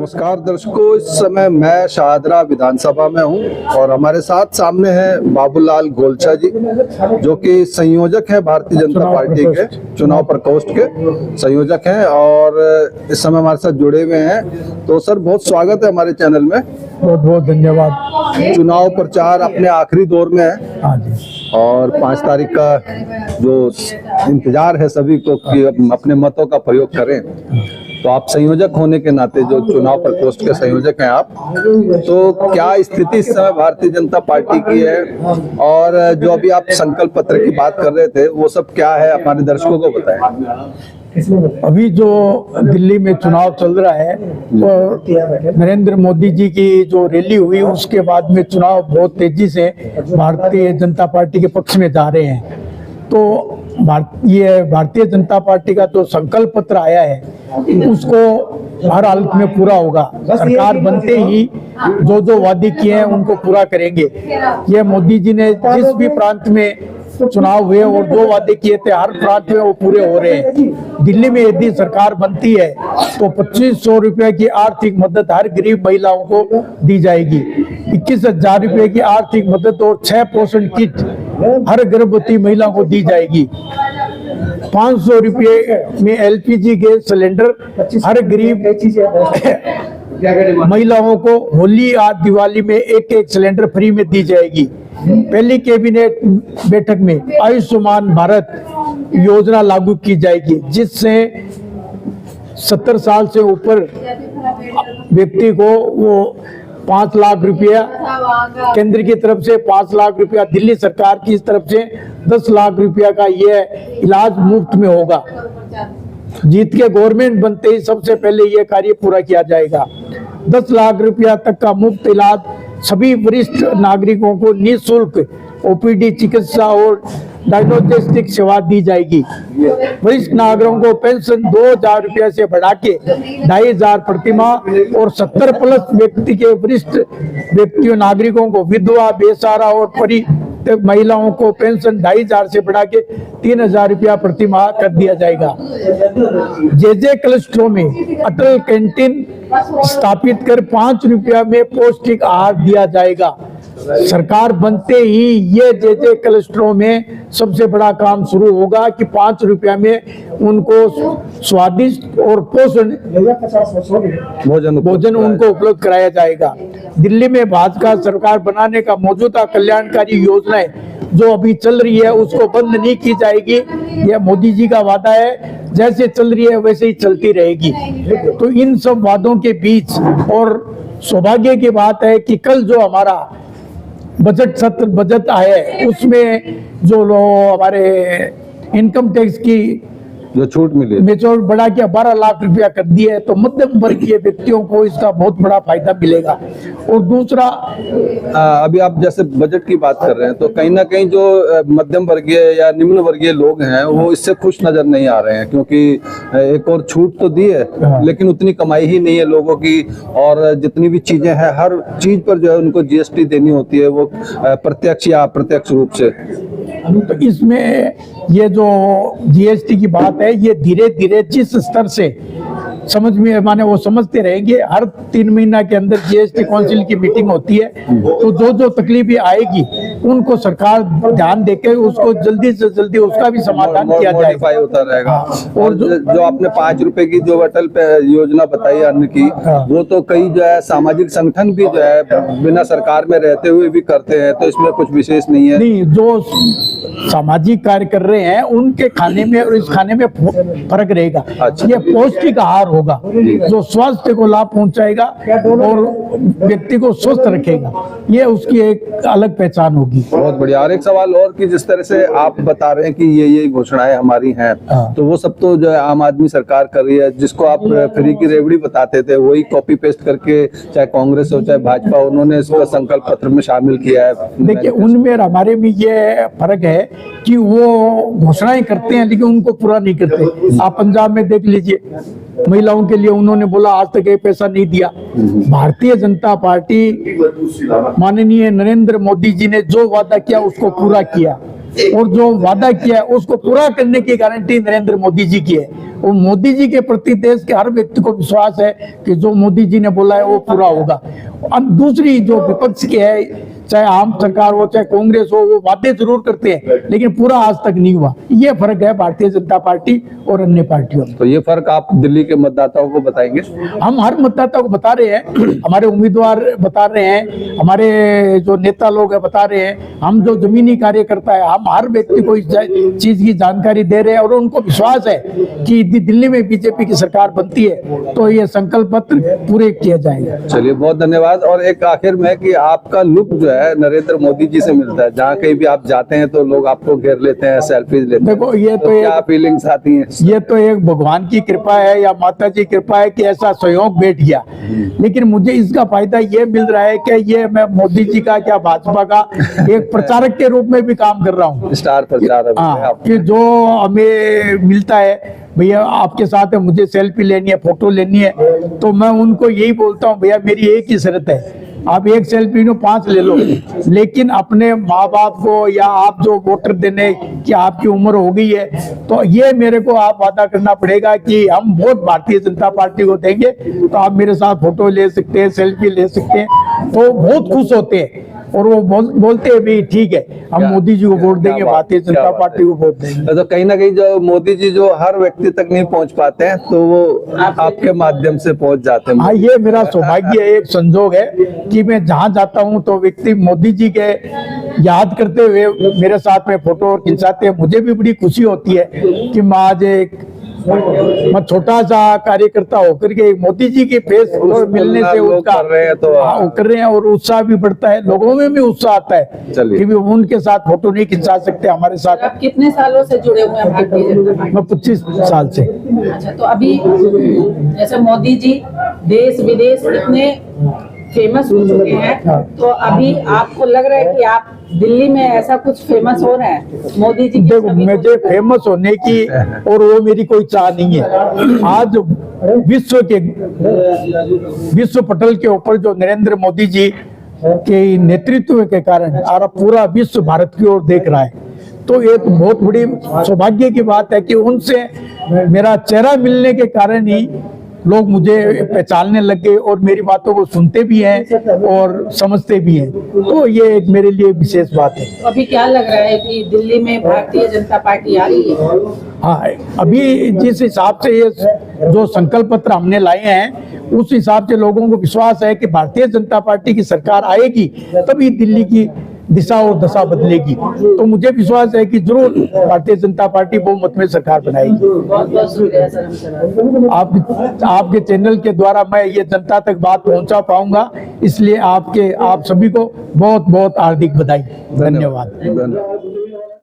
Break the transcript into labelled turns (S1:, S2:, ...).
S1: नमस्कार दर्शकों, इस समय मैं शाहदरा विधानसभा में हूं और हमारे साथ सामने हैं बाबूलाल गोलचा जी, जो कि संयोजक हैं भारतीय जनता पार्टी के चुनाव प्रकोष्ठ के संयोजक हैं और इस समय हमारे साथ जुड़े हुए हैं। तो सर, बहुत स्वागत है हमारे चैनल में।
S2: बहुत बहुत धन्यवाद।
S1: चुनाव प्रचार अपने आखिरी दौर में है।
S2: हाँ जी।
S1: और 5 तारीख का जो इंतजार है सभी को कि अपने मतों का प्रयोग करें, तो आप संयोजक होने के नाते, जो चुनाव प्रकोष्ठ के संयोजक हैं आप, तो क्या स्थिति इस समय भारतीय जनता पार्टी की है और जो अभी आप संकल्प पत्र की बात कर रहे थे वो सब क्या है, हमारे दर्शकों को बताएं।
S2: अभी जो दिल्ली में चुनाव चल रहा है, वो नरेंद्र मोदी जी की जो रैली हुई उसके बाद में चुनाव बहुत तेजी से भारतीय जनता पार्टी के पक्ष में जा रहे हैं। तो ये भारतीय जनता पार्टी का जो संकल्प पत्र आया है उसको हर हालत में पूरा होगा। सरकार बनते ही जो जो वादे किए हैं उनको पूरा करेंगे। ये मोदी जी ने जिस भी प्रांत में चुनाव हुए और जो वादे किए थे हर प्रांत में वो पूरे हो रहे हैं। दिल्ली में यदि सरकार बनती है तो 2500 रुपए की आर्थिक मदद हर गरीब महिलाओं को दी जाएगी। 21,000 रुपए की आर्थिक मदद और 6 पोषण किट हर गर्भवती महिला को दी जाएगी। 500 रुपये में LPG गैस सिलेंडर हर गरीब महिलाओं को होली और दिवाली में एक सिलेंडर फ्री में दी जाएगी। पहली कैबिनेट बैठक में आयुष्मान भारत योजना लागू की जाएगी, जिससे 70 साल से ऊपर व्यक्ति को वो 5 लाख रुपया केंद्र की तरफ से, 5 लाख रुपया दिल्ली सरकार की तरफ से, 10 लाख रुपया का ये इलाज मुफ्त में होगा। जीत के गवर्नमेंट बनते ही सबसे पहले ये कार्य पूरा किया जाएगा। 10 लाख रुपया तक का मुफ्त इलाज सभी वरिष्ठ नागरिकों को निःशुल्क OPD चिकित्सा और डायग्नोस्टिक सेवा दी जाएगी। वरिष्ठ नागरिकों को पेंशन 2,000 रुपया से बढ़ा के 2,500 प्रतिमाह और 70 प्लस व्यक्ति के वरिष्ठ व्यक्तियों नागरिकों को, विधवा, बेसहारा और परित्यक्त महिलाओं को पेंशन 2,500 से बढ़ा के 3,000 रुपया प्रतिमाह कर दिया जाएगा। जे क्लस्टरों में अटल कैंटीन स्थापित कर 5 रुपया में पौष्टिक आहार दिया जाएगा। सरकार बनते ही ये जे क्लस्टरों में सबसे बड़ा काम शुरू होगा कि 5 रुपया में उनको स्वादिष्ट और पोषण भोजन उनको उपलब्ध कराया जाएगा। दिल्ली में भाजपा सरकार बनाने का मौजूदा कल्याणकारी योजनाएं जो अभी चल रही है उसको बंद नहीं की जाएगी। यह मोदी जी का वादा है, जैसे चल रही है वैसे ही चलती रहेगी। तो इन सब वादों के बीच और सौभाग्य की बात है कि कल जो हमारा बजट आया है उसमें जो हमारे इनकम टैक्स की
S1: जो छूट मिली
S2: मेचोर बढ़ा के 12 लाख रुपया कर दिया है, तो मध्यम वर्गीय व्यक्तियों को इसका बहुत बड़ा फायदा मिलेगा। और दूसरा,
S1: अभी आप जैसे बजट की बात कर रहे हैं तो कहीं ना कहीं जो मध्यम वर्गीय या निम्न वर्गीय लोग हैं वो इससे खुश नजर नहीं आ रहे हैं, क्योंकि एक और छूट तो दी है लेकिन उतनी कमाई ही नहीं है लोगों की, और जितनी भी चीजें हैं हर चीज पर जो है उनको GST देनी होती है, वो प्रत्यक्ष या अप्रत्यक्ष रूप से।
S2: तो इसमें ये जो GST की बात है, ये धीरे धीरे जिस स्तर से समझ में माने वो समझते रहेंगे। हर 3 महीना के अंदर GST काउंसिल की मीटिंग होती है, तो जो तकलीफें आएगी उनको सरकार ध्यान देकर उसको जल्दी से जल्दी उसका भी समाधान किया जाएगा,
S1: होता रहेगा। और जो आपने 5 रुपए की जो अटल योजना बताई अन्न की, वो तो कई जो है सामाजिक संगठन भी जो है बिना सरकार में रहते हुए भी करते हैं, तो इसमें कुछ विशेष नहीं है।
S2: नहीं, जो सामाजिक कार्य कर रहे हैं उनके खाने में और इस खाने में फर्क रहेगा।
S1: अच्छा।
S2: ये पौष्टिक आहार होगा जो स्वास्थ्य को लाभ पहुंचाएगा और व्यक्ति को स्वस्थ रखेगा, ये उसकी एक अलग पहचान होगी।
S1: बहुत बढ़िया। और एक सवाल और कि जिस तरह से आप बता रहे हैं कि ये घोषणाएं हमारी हैं, तो वो सब तो जो है आम आदमी सरकार कर रही है। जिसको आप फ्री की रेवड़ी बताते थे वही कॉपी पेस्ट करके चाहे कांग्रेस हो चाहे भाजपा, उन्होंने इसका संकल्प पत्र में शामिल किया है।
S2: देखिए, उनमें हमारे में ये फर्क है कि वो घोषणाएं करते हैं लेकिन उनको पूरा नहीं करते। आप पंजाब में देख लीजिए, महिलाओं के लिए उन्होंने बोला आज तक एक पैसा नहीं दिया। भारतीय जनता पार्टी माननीय नरेंद्र मोदी जी ने जो वादा किया उसको पूरा किया। और जो वादा किया है उसको पूरा करने की गारंटी नरेंद्र मोदी जी की है। और मोदी जी के प्रति देश के हर व्यक्ति को विश्वास है कि जो मोदी जी ने बोला है वो पूरा होगा। अब दूसरी जो विपक्ष की है, चाहे आम सरकार हो चाहे कांग्रेस हो, वो वादे जरूर करते हैं लेकिन पूरा आज तक नहीं हुआ। ये फर्क है भारतीय जनता पार्टी और अन्य पार्टियों में।
S1: तो ये फर्क आप दिल्ली के मतदाताओं को बताएंगे?
S2: हम हर मतदाता को बता रहे हैं, हमारे उम्मीदवार बता रहे हैं, हमारे जो नेता लोग हैं बता रहे हैं, हम जो जमीनी कार्यकर्ता है, हम हर व्यक्ति को इस चीज की जानकारी दे रहे हैं। और उनको विश्वास है कि दिल्ली में बीजेपी की सरकार बनती है तो ये संकल्प पत्र पूरे किया जाएगा।
S1: चलिए, बहुत धन्यवाद। और एक आखिर में कि आपका लुक जो है नरेंद्र मोदी जी से मिलता है, जहाँ कहीं भी आप जाते हैं तो लोग आपको घेर लेते हैं, सेल्फीज लेते हैं।
S2: देखो, ये तो
S1: क्या फीलिंग्स आती हैं?
S2: ये तो एक भगवान की कृपा है या माता जी की कृपा है कि ऐसा सहयोग बैठ गया। लेकिन मुझे इसका फायदा ये मिल रहा है कि ये मैं मोदी जी का क्या भाजपा का एक प्रचारक के रूप में भी काम कर रहा हूँ।
S1: स्टार प्रचारक हैं
S2: हाँ,
S1: आप।
S2: कि जो हमें मिलता है, भैया आपके साथ है, मुझे सेल्फी लेनी है, फोटो लेनी है, तो मैं उनको यही बोलता हूँ, भैया मेरी एक ही शर्त है, आप एक सेल्फी नो 5 ले लो, लेकिन अपने माँ बाप को या आप जो वोटर देने की आपकी उम्र हो गई है तो ये मेरे को आप वादा करना पड़ेगा कि हम वोट भारतीय जनता पार्टी को देंगे तो आप मेरे साथ फोटो ले सकते हैं, सेल्फी ले सकते हैं। तो बहुत खुश होते हैं और वो बोलते हैं भी ठीक है, हम मोदी जी को वोट देंगे, भारतीय जनता पार्टी को वोट देंगे।
S1: तो कहीं ना कहीं जो मोदी जी जो हर व्यक्ति तक नहीं पहुंच पाते हैं तो वो आपके माध्यम से पहुंच जाते हैं।
S2: हाँ, ये मेरा सौभाग्य है, एक संजोग है कि मैं जहाँ जाता हूँ तो व्यक्ति मोदी जी के याद करते हुए मेरे साथ में फोटो खिंचाते हैं। मुझे भी बड़ी खुशी होती है कि मैं आज मैं छोटा सा कार्यकर्ता होकर के मोदी जी के फेस मिलने से उसका
S1: कर रहे हैं तो
S2: वो कर रहे हैं और उत्साह भी बढ़ता है, लोगों में भी उत्साह आता है
S1: चलिए।
S2: कि भी उनके साथ फोटो नहीं खिंचा सकते हमारे साथ।
S3: आप कितने सालों से जुड़े हुए हैं भारतीय जनता पार्टी?
S2: मैं 25 साल से।
S3: अच्छा, तो अभी जैसे मोदी जी देश विदेश इतने फेमस हो चुके हैं, तो अभी आपको लग रहा है कि आप दिल्ली में ऐसा कुछ फेमस हो रहा है मोदी जी
S2: देखो, मुझे फेमस होने की और वो मेरी कोई चाह नहीं है। आज विश्व पटल के ऊपर जो नरेंद्र मोदी जी के नेतृत्व के कारण पूरा विश्व भारत की ओर देख रहा है, तो ये तो बहुत बड़ी सौभाग्य की बात है कि उनसे मेरा चेहरा मिलने के कारण ही लोग मुझे पहचानने लग गए और मेरी बातों को सुनते भी हैं और समझते भी हैं। तो ये एक मेरे लिए विशेष बात है।
S3: तो अभी क्या लग रहा है कि दिल्ली में भारतीय जनता पार्टी आ रही है?
S2: हाँ, अभी जिस हिसाब से ये जो संकल्प पत्र हमने लाए हैं उस हिसाब से लोगों को विश्वास है कि भारतीय जनता पार्टी की सरकार आएगी तभी दिल्ली की दिशा और दशा बदलेगी। तो मुझे विश्वास है कि जरूर भारतीय जनता पार्टी बहुमत में सरकार बनाएगी।
S3: बहुत बहुत शुक्रिया सर।
S2: आपके चैनल के द्वारा मैं ये जनता तक बात पहुंचा पाऊंगा, इसलिए आप सभी को बहुत बहुत हार्दिक बधाई। धन्यवाद।